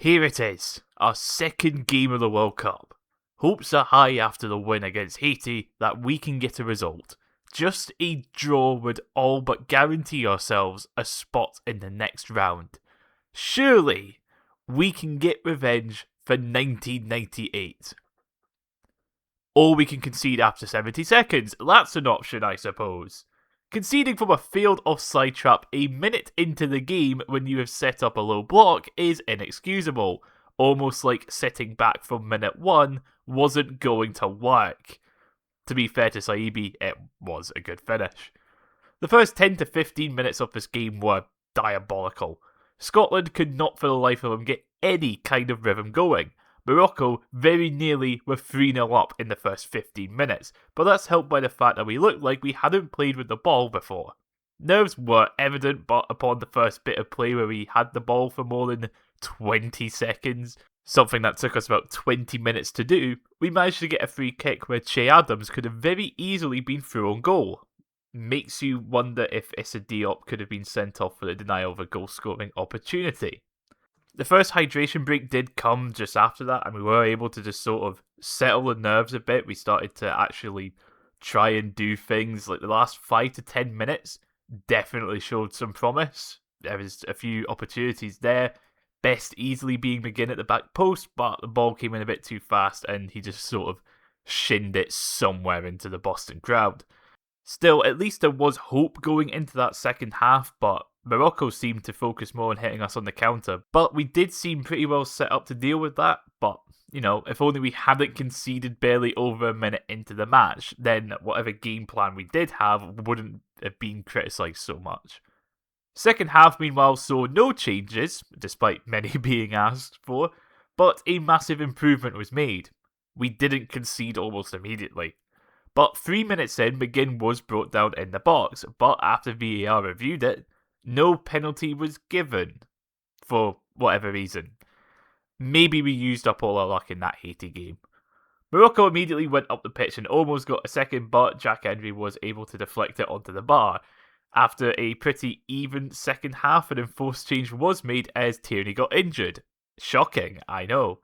Here it is, our second game of the World Cup. Hopes are high after the win against Haiti that we can get a result. Just a draw would all but guarantee ourselves a spot in the next round. Surely, we can get revenge for 1998. Or we can concede after 70 seconds. That's an option, I suppose. Conceding from a failed offside trap a minute into the game when you have set up a low block is inexcusable. Almost like sitting back from minute 1 wasn't going to work. To be fair to Saibari, it was a good finish. The first 10 to 15 minutes of this game were diabolical. Scotland could not for the life of them get any kind of rhythm going. Morocco very nearly were 3-0 up in the first 15 minutes, but that's helped by the fact that we looked like we hadn't played with the ball before. Nerves were evident, but upon the first bit of play where we had the ball for more than 20 seconds, something that took us about 20 minutes to do, we managed to get a free kick where Che Adams could have very easily been through on goal. Makes you wonder if Issa Diop could have been sent off for the denial of a goal-scoring opportunity. The first hydration break did come just after that, and we were able to just sort of settle the nerves a bit. We started to actually try and do things. Like the last 5 to 10 minutes definitely showed some promise. There was a few opportunities there. Best easily being McGinn at the back post, but the ball came in a bit too fast and he just sort of shinned it somewhere into the Boston crowd. Still, at least there was hope going into that second half, but Morocco seemed to focus more on hitting us on the counter. But we did seem pretty well set up to deal with that, but, if only we hadn't conceded barely over a minute into the match, then whatever game plan we did have wouldn't have been criticised so much. Second half, meanwhile, saw no changes, despite many being asked for, but a massive improvement was made. We didn't concede almost immediately. But 3 minutes in, McGinn was brought down in the box, but after VAR reviewed it, no penalty was given, for whatever reason. Maybe we used up all our luck in that Haiti game. Morocco immediately went up the pitch and almost got a second, but Jack Hendry was able to deflect it onto the bar. After a pretty even second half, an enforced change was made as Tierney got injured. Shocking, I know.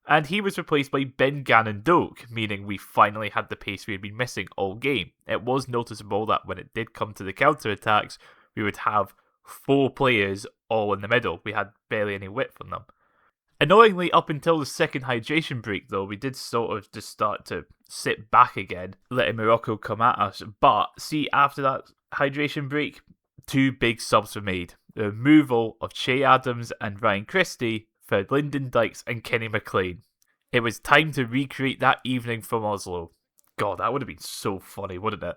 And he was replaced by Ben Gannon Doak, meaning we finally had the pace we had been missing all game. It was noticeable that when it did come to the counter-attacks, we would have 4 players all in the middle. We had barely any width on them. Annoyingly, up until the second hydration break though, we did sort of just start to sit back again, letting Morocco come at us. But, see, after that hydration break, 2 big subs were made. The removal of Che Adams and Ryan Christie for Lyndon Dykes and Kenny McLean. It was time to recreate that evening from Oslo. God, that would have been so funny, wouldn't it?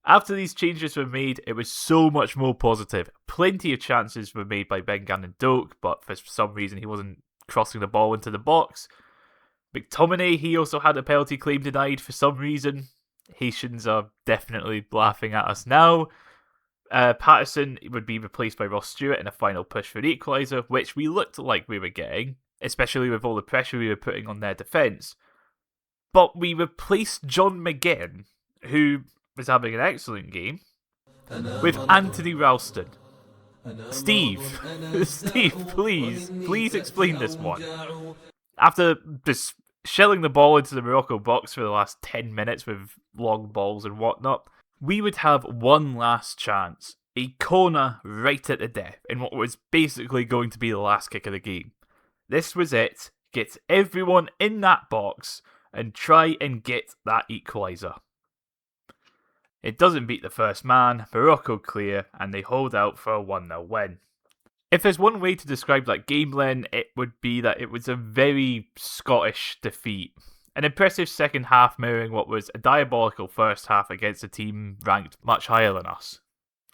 After these changes were made, it was so much more positive. Plenty of chances were made by Ben Gannon Doak, but for some reason he wasn't crossing the ball into the box. McTominay, he also had a penalty claim denied for some reason. Haitians are definitely laughing at us now. Patterson would be replaced by Ross Stewart in a final push for the equaliser, which we looked like we were getting, especially with all the pressure we were putting on their defence. But we replaced John McGinn, who was having an excellent game, with Anthony Ralston. Steve, please explain this one. After just shelling the ball into the Morocco box for the last 10 minutes with long balls and whatnot, we would have one last chance. A corner right at the death in what was basically going to be the last kick of the game. This was it. Get everyone in that box and try and get that equaliser. It doesn't beat the first man, Morocco clear, and they hold out for a 1-0 win. If there's one way to describe that game, Len, it would be that it was a very Scottish defeat. An impressive second half mirroring what was a diabolical first half against a team ranked much higher than us.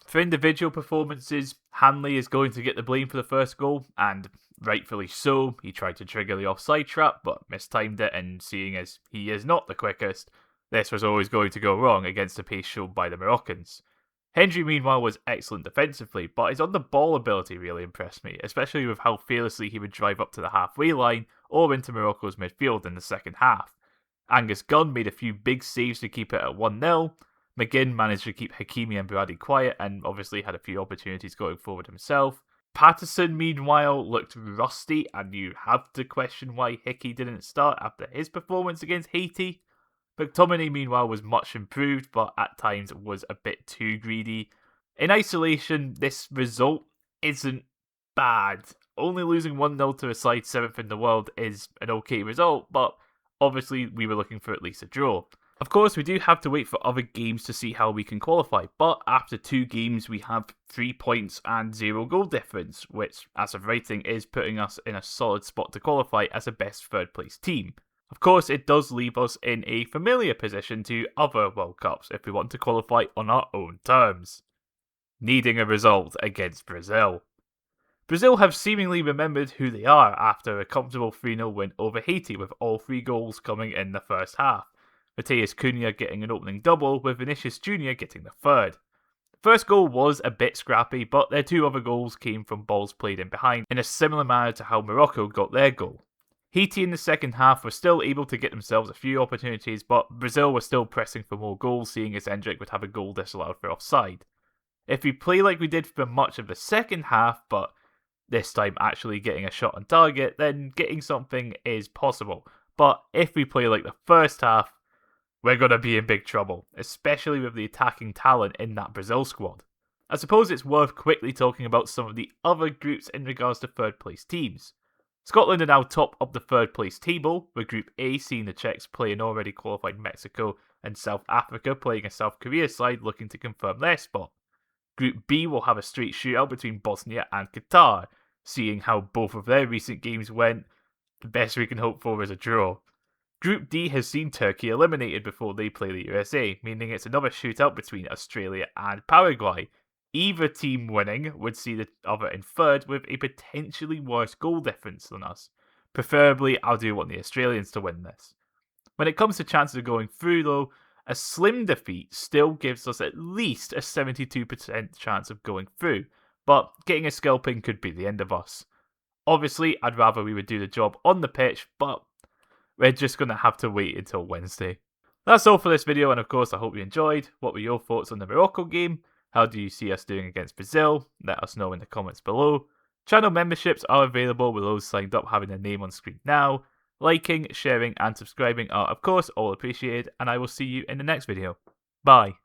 For individual performances, Hanley is going to get the blame for the first goal, and rightfully so. He tried to trigger the offside trap, but mistimed it, and seeing as he is not the quickest, this was always going to go wrong against the pace shown by the Moroccans. Hendry, meanwhile, was excellent defensively, but his on-the-ball ability really impressed me, especially with how fearlessly he would drive up to the halfway line or into Morocco's midfield in the second half. Angus Gunn made a few big saves to keep it at 1-0. McGinn managed to keep Hakimi and Brady quiet and obviously had a few opportunities going forward himself. Patterson, meanwhile, looked rusty, and you have to question why Hickey didn't start after his performance against Haiti. McTominay, meanwhile, was much improved, but at times was a bit too greedy. In isolation, this result isn't bad. Only losing 1-0 to a side 7th in the world is an okay result, but obviously we were looking for at least a draw. Of course, we do have to wait for other games to see how we can qualify, but after 2 games we have 3 points and 0 goal difference, which, as of writing, is putting us in a solid spot to qualify as a best 3rd place team. Of course, it does leave us in a familiar position to other World Cups if we want to qualify on our own terms. Needing a result against Brazil. Brazil have seemingly remembered who they are after a comfortable 3-0 win over Haiti, with all 3 goals coming in the first half. Matheus Cunha getting an opening double, with Vinicius Jr. getting the 3rd. The first goal was a bit scrappy, but their 2 other goals came from balls played in behind in a similar manner to how Morocco got their goal. Haiti in the second half were still able to get themselves a few opportunities, but Brazil were still pressing for more goals, seeing as Endrick would have a goal disallowed for offside. If we play like we did for much of the second half, but this time actually getting a shot on target, then getting something is possible. But if we play like the first half, we're going to be in big trouble, especially with the attacking talent in that Brazil squad. I suppose it's worth quickly talking about some of the other groups in regards to 3rd place teams. Scotland are now top of the 3rd place table, with Group A seeing the Czechs play an already qualified Mexico and South Africa playing a South Korea side looking to confirm their spot. Group B will have a straight shootout between Bosnia and Qatar. Seeing how both of their recent games went, the best we can hope for is a draw. Group D has seen Turkey eliminated before they play the USA, meaning it's another shootout between Australia and Paraguay. Either team winning would see the other in 3rd with a potentially worse goal difference than us. Preferably, I do want the Australians to win this. When it comes to chances of going through though, a slim defeat still gives us at least a 72% chance of going through, but getting a scalping could be the end of us. Obviously, I'd rather we would do the job on the pitch, but we're just going to have to wait until Wednesday. That's all for this video, and of course I hope you enjoyed. What were your thoughts on the Morocco game? How do you see us doing against Brazil? Let us know in the comments below. Channel memberships are available with those signed up having their name on screen now. Liking, sharing and subscribing are of course all appreciated, and I will see you in the next video. Bye.